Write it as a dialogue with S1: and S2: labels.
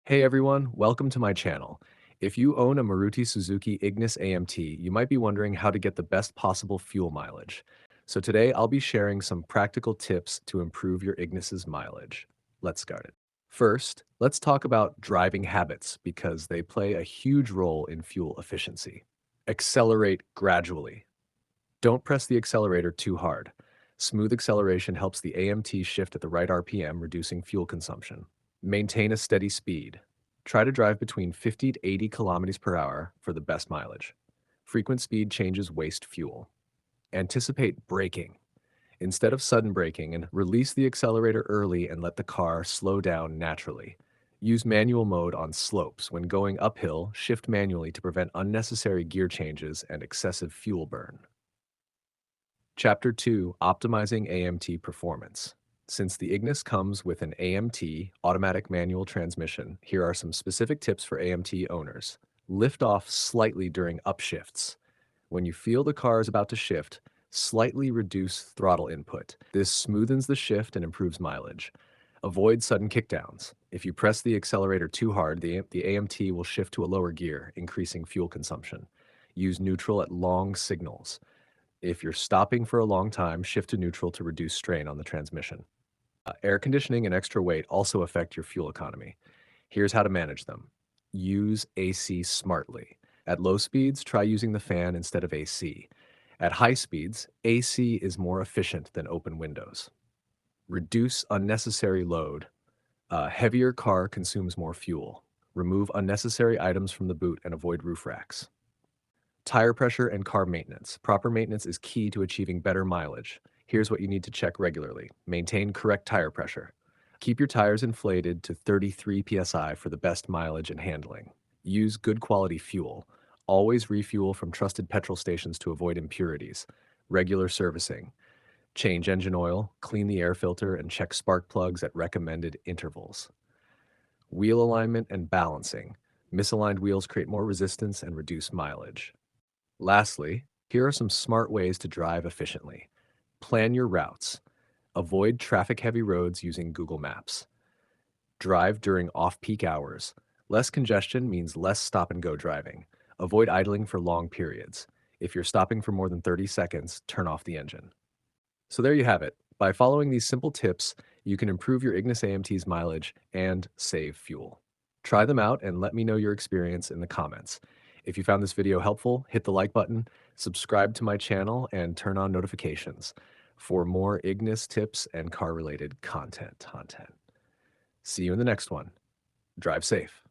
S1: Hey everyone, welcome to my channel. If you own a Maruti Suzuki Ignis AMT, you might be wondering how to get the best possible fuel mileage. So today I'll be sharing some practical tips to improve your Ignis's mileage. Let's start it. First, let's talk about driving habits because they play a huge role in fuel efficiency. Accelerate gradually. Don't press the accelerator too hard. Smooth acceleration helps the AMT shift at the right RPM, reducing fuel consumption. Maintain a steady speed. Try to drive between 50 to 80 kilometers per hour for the best mileage. Frequent speed changes waste fuel. Anticipate braking. Instead of sudden braking, and release the accelerator early and let the car slow down naturally. Use manual mode on slopes. When going uphill, shift manually to prevent unnecessary gear changes and excessive fuel burn. Chapter 2, Optimizing AMT Performance. Since the Ignis comes with an AMT, automatic manual transmission, here are some specific tips for AMT owners. Lift off slightly during upshifts. When you feel the car is about to shift, slightly reduce throttle input. This smoothens the shift and improves mileage. Avoid sudden kickdowns. If you press the accelerator too hard, the AMT will shift to a lower gear, increasing fuel consumption. Use neutral at long signals. If you're stopping for a long time, shift to neutral to reduce strain on the transmission. Air conditioning and extra weight also affect your fuel economy. Here's how to manage them. Use AC smartly. At low speeds, try using the fan instead of AC. At high speeds, AC is more efficient than open windows. Reduce unnecessary load. A heavier car consumes more fuel. Remove unnecessary items from the boot and avoid roof racks. Tire pressure and car maintenance. Proper maintenance is key to achieving better mileage. Here's what you need to check regularly. Maintain correct tire pressure. Keep your tires inflated to 33 psi for the best mileage and handling. Use good quality fuel. Always refuel from trusted petrol stations to avoid impurities. Regular servicing. Change engine oil, clean the air filter, and check spark plugs at recommended intervals. Wheel alignment and balancing. Misaligned wheels create more resistance and reduce mileage. Lastly, here are some smart ways to drive efficiently. Plan your routes. Avoid traffic-heavy roads using Google Maps. Drive during off-peak hours. Less congestion means less stop-and-go driving. Avoid idling for long periods. If you're stopping for more than 30 seconds, turn off the engine. So there you have it. By following these simple tips, you can improve your Ignis AMT's mileage and save fuel. Try them out and let me know your experience in the comments. If you found this video helpful, hit the like button, subscribe to my channel, and turn on notifications for more Ignis tips and car-related content. See you in the next one. Drive safe.